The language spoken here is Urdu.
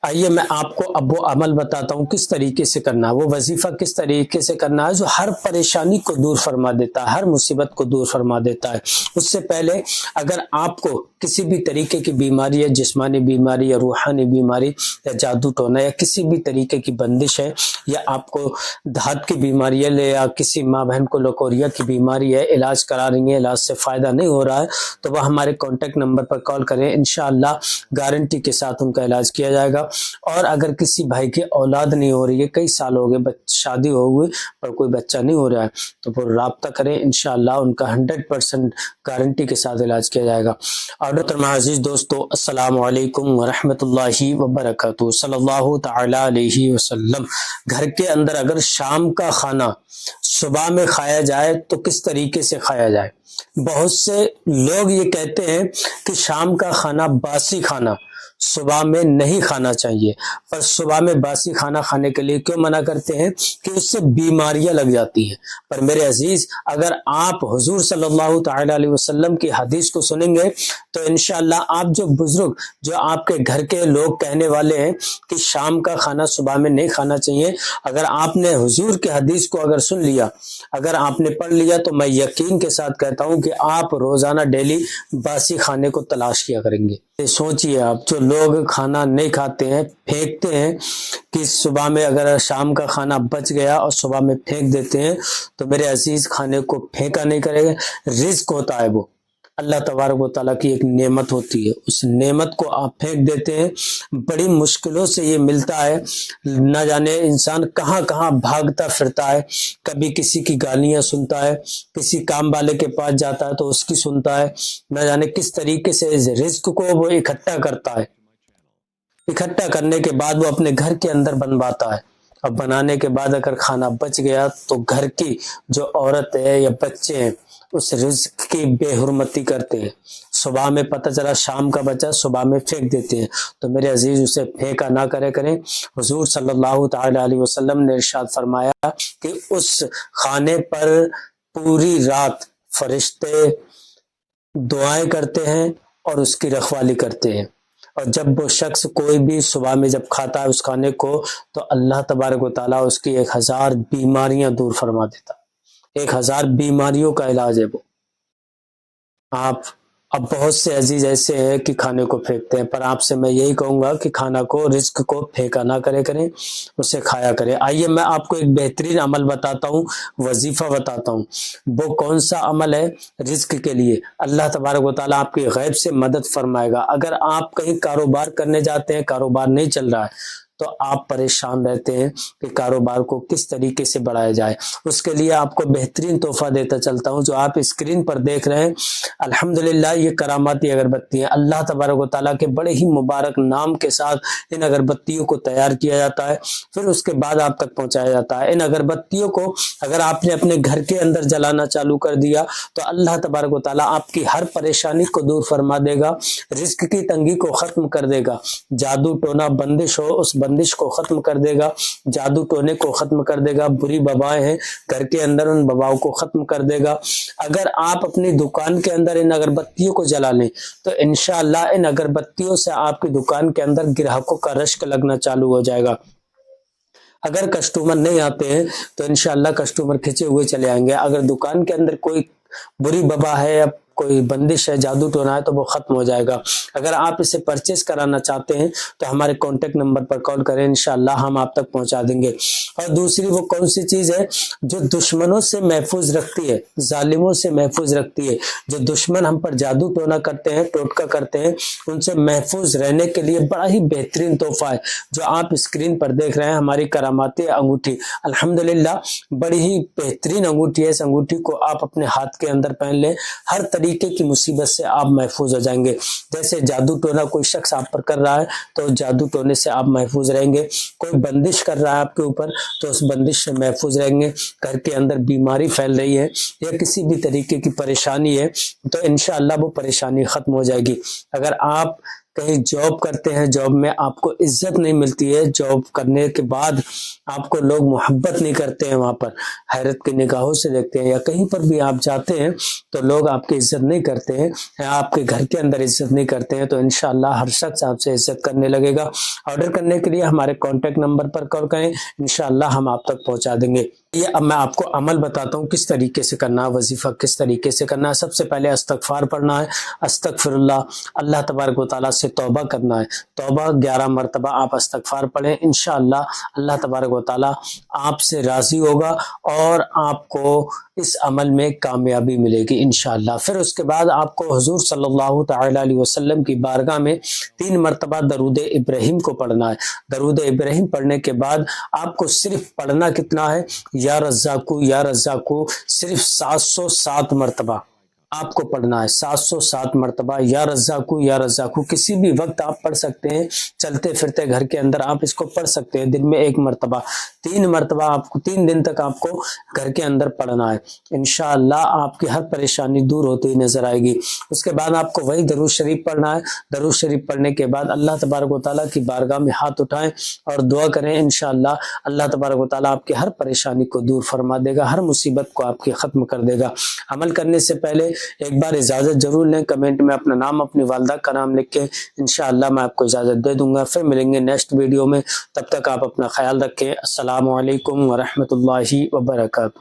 آئیے میں آپ کو اب وہ عمل بتاتا ہوں کس طریقے سے کرنا ہے، وہ وظیفہ کس طریقے سے کرنا ہے جو ہر پریشانی کو دور فرما دیتا ہے، ہر مصیبت کو دور فرما دیتا ہے۔ اس سے پہلے اگر آپ کو کسی بھی طریقے کی بیماری ہے، جسمانی بیماری یا روحانی بیماری یا جادو ٹونا یا کسی بھی طریقے کی بندش ہے، یا آپ کو دھات کی بیماری ہے یا کسی ماں بہن کو لوکوریا کی بیماری ہے، علاج کرا رہی ہیں، علاج سے فائدہ نہیں ہو رہا ہے، تو وہ ہمارے کانٹیکٹ نمبر پر کال کریں، انشاءاللہ گارنٹی کے ساتھ ان کا علاج کیا جائے گا۔ اور اگر کسی بھائی کی اولاد نہیں ہو رہی ہے، کئی سال ہو گئے شادی ہو گئی پر کوئی بچہ نہیں ہو رہا ہے، تو وہ رابطہ کریں، انشاءاللہ ان کا 100% گارنٹی کے ساتھ علاج کیا جائے گا۔ اور محترم عزیز دوستو، السلام علیکم ورحمۃ اللہ وبرکاتہ، صلی اللہ تعالی علیہ وسلم۔ گھر کے اندر اگر شام کا کھانا صبح میں کھایا جائے تو کس طریقے سے کھایا جائے؟ بہت سے لوگ یہ کہتے ہیں کہ شام کا کھانا باسی کھانا صبح میں نہیں کھانا چاہیے، پر صبح میں باسی کھانا کھانے کے لیے کیوں منع کرتے ہیں؟ کہ اس سے بیماریاں لگ جاتی ہیں۔ پر میرے عزیز، اگر آپ حضور صلی اللہ تعالی علیہ وسلم کی حدیث کو سنیں گے تو انشاءاللہ آپ جو بزرگ، جو آپ کے گھر کے لوگ کہنے والے ہیں کہ شام کا کھانا صبح میں نہیں کھانا چاہیے، اگر آپ نے حضور کی حدیث کو اگر سن لیا، اگر آپ نے پڑھ لیا، تو میں یقین کے ساتھ کہتا ہوں کہ آپ روزانہ ڈیلی باسی کھانے کو تلاش کیا کریں گے۔ سوچئے آپ، جو لوگ کھانا نہیں کھاتے ہیں، پھینکتے ہیں کہ صبح میں اگر شام کا کھانا بچ گیا اور صبح میں پھینک دیتے ہیں، تو میرے عزیز کھانے کو پھینکا نہیں کرے گا۔ رزق ہوتا ہے، وہ اللہ تبارک و تعالیٰ کی ایک نعمت ہوتی ہے، اس نعمت کو آپ پھینک دیتے ہیں۔ بڑی مشکلوں سے یہ ملتا ہے، نہ جانے انسان کہاں کہاں بھاگتا پھرتا ہے، کبھی کسی کی گالیاں سنتا ہے، کسی کام والے کے پاس جاتا ہے تو اس کی سنتا ہے، نہ جانے کس طریقے سے اس رزق کو وہ اکٹھا کرتا ہے۔ اکٹھا کرنے کے بعد وہ اپنے گھر کے اندر بنواتا ہے، اور بنانے کے بعد اگر کھانا بچ گیا تو گھر کی جو عورت ہے یا بچے ہیں اس رزق کی بے حرمتی کرتے ہیں۔ صبح میں پتہ چلا شام کا بچا، صبح میں پھینک دیتے ہیں، تو میرے عزیز اسے پھینکا نہ کریں۔ حضور صلی اللہ تعالی علیہ وسلم نے ارشاد فرمایا کہ اس کھانے پر پوری رات فرشتے دعائیں کرتے ہیں اور اس کی رکھوالی کرتے ہیں، اور جب وہ شخص کوئی بھی صبح میں جب کھاتا ہے اس کھانے کو، تو اللہ تبارک و تعالیٰ اس کی 1000 بیماریاں دور فرما دیتا، 1000 بیماریوں کا علاج ہے وہ۔ آپ اب بہت سے عزیز ایسے ہیں کہ کھانے کو پھینکتے ہیں، پر آپ سے میں یہی کہوں گا کہ کھانا کو، رزق کو پھینکا نہ کریں، اسے کھایا کریں۔ آئیے میں آپ کو ایک بہترین عمل بتاتا ہوں، وظیفہ بتاتا ہوں۔ وہ کون سا عمل ہے؟ رزق کے لیے اللہ تبارک و تعالیٰ آپ کی غیب سے مدد فرمائے گا۔ اگر آپ کہیں کاروبار کرنے جاتے ہیں، کاروبار نہیں چل رہا ہے، تو آپ پریشان رہتے ہیں کہ کاروبار کو کس طریقے سے بڑھایا جائے، اس کے لیے آپ کو بہترین تحفہ دیتا چلتا ہوں جو آپ اسکرین پر دیکھ رہے ہیں۔ الحمدللہ یہ کراماتی اگربتی ہیں، اللہ تبارک و تعالیٰ کے بڑے ہی مبارک نام کے ساتھ ان اگربتیوں کو تیار کیا جاتا ہے، پھر اس کے بعد آپ تک پہنچایا جاتا ہے۔ ان اگربتیوں کو اگر آپ نے اپنے گھر کے اندر جلانا چالو کر دیا تو اللہ تبارک و تعالیٰ آپ کی ہر پریشانی کو دور فرما دے گا، رزق کی تنگی کو ختم کر دے گا، جادو ٹونا بندش ہو اس بندش کو ختم کر دے گا، جادو ٹونے کو ختم کر دے گا، بری وبائیں ہیں گھر کے اندر ان وباؤں کو ختم کر دے گا۔ اگر آپ اپنی دکان کے اندر ان اگربتیوں کو جلا لیں تو انشاءاللہ ان اگربتیوں سے آپ کی دکان کے اندر گراہکوں کا رشک لگنا چالو ہو جائے گا۔ اگر کسٹمر نہیں آتے ہیں تو انشاءاللہ کسٹمر کھنچے ہوئے چلے آئیں گے۔ اگر دکان کے اندر کوئی بری وبا ہے یا کوئی بندش ہے، جادو ٹونا ہے، تو وہ ختم ہو جائے گا۔ اگر آپ اسے پرچیز کرانا چاہتے ہیں تو ہمارے کانٹیکٹ نمبر پر کال کریں، انشاءاللہ ہم آپ تک پہنچا دیں گے۔ اور دوسری وہ کون سی چیز ہے جو دشمنوں سے محفوظ رکھتی ہے، ظالموں سے محفوظ رکھتی ہے، جو دشمن ہم پر جادو ٹونا کرتے ہیں، ٹوٹکا کرتے ہیں، ان سے محفوظ رہنے کے لیے بڑا ہی بہترین تحفہ ہے جو آپ اسکرین پر دیکھ رہے ہیں، ہماری کراماتی انگوٹھی۔ الحمدللہ بڑی ہی بہترین انگوٹھی ہے، اس انگوٹھی کو آپ اپنے ہاتھ کے اندر پہن لیں، ہر طریقے کی مصیبت سے آپ محفوظ ہو جائیں گے۔ جیسے جادو ٹونا کوئی شخص آپ پر کر رہا ہے تو جادو ٹونے سے آپ محفوظ رہیں گے، کوئی بندش کر رہا ہے آپ کے اوپر تو اس بندش سے محفوظ رہیں گے، گھر کے اندر بیماری پھیل رہی ہے یا کسی بھی طریقے کی پریشانی ہے تو انشاءاللہ وہ پریشانی ختم ہو جائے گی۔ اگر آپ کہیں جاب کرتے ہیں، جاب میں آپ کو عزت نہیں ملتی ہے، جاب کرنے کے بعد آپ کو لوگ محبت نہیں کرتے ہیں، وہاں پر حیرت کی نگاہوں سے دیکھتے ہیں، یا کہیں پر بھی آپ جاتے ہیں تو لوگ آپ کی عزت نہیں کرتے ہیں، یا آپ کے گھر کے اندر عزت نہیں کرتے ہیں، تو انشاءاللہ ہر شخص آپ سے عزت کرنے لگے گا۔ آرڈر کرنے کے لیے ہمارے کانٹیکٹ نمبر پر کال کریں، انشاءاللہ ہم آپ تک پہنچا دیں گے۔ یہ اب میں آپ کو عمل بتاتا ہوں کس طریقے سے کرنا ہے، وظیفہ کس طریقے سے کرنا ہے۔ سب سے پہلے استغفار پڑھنا ہے، استغفر اللہ، اللہ تبارک و تعالیٰ سے توبہ کرنا ہے، توبہ 11 مرتبہ آپ استغفار پڑھیں، انشاءاللہ اللہ تبارک و تعالیٰ آپ سے راضی ہوگا اور آپ کو اس عمل میں کامیابی ملے گی انشاءاللہ۔ پھر اس کے بعد آپ کو حضور صلی اللہ تعالی علیہ وسلم کی بارگاہ میں 3 مرتبہ درود ابراہیم کو پڑھنا ہے۔ درود ابراہیم پڑھنے کے بعد آپ کو صرف پڑھنا کتنا ہے، یا رزاقو یا رزاقو، صرف 707 مرتبہ آپ کو پڑھنا ہے، 707 مرتبہ یا رزاقو یا رزاقو۔ کسی بھی وقت آپ پڑھ سکتے ہیں، چلتے پھرتے گھر کے اندر آپ اس کو پڑھ سکتے ہیں، دن میں 1 مرتبہ، 3 مرتبہ آپ کو 3 دن تک آپ کو گھر کے اندر پڑھنا ہے، انشاءاللہ آپ کی ہر پریشانی دور ہوتی نظر آئے گی۔ اس کے بعد آپ کو وہی درود شریف پڑھنا ہے، درود شریف پڑھنے کے بعد اللہ تبارک و تعالیٰ کی بارگاہ میں ہاتھ اٹھائیں اور دعا کریں، انشاءاللہ اللہ تبارک و تعالیٰ آپ کی ہر پریشانی کو دور فرما دے گا، ہر مصیبت کو آپ کی ختم کر دے گا۔ عمل کرنے سے پہلے ایک بار اجازت ضرور لیں، کمنٹ میں اپنا نام اپنی والدہ کا نام لکھ کے، انشاءاللہ میں آپ کو اجازت دے دوں گا۔ پھر ملیں گے نیکسٹ ویڈیو میں، تب تک آپ اپنا خیال رکھیں۔ السلام علیکم ورحمۃ اللہ وبرکاتہ۔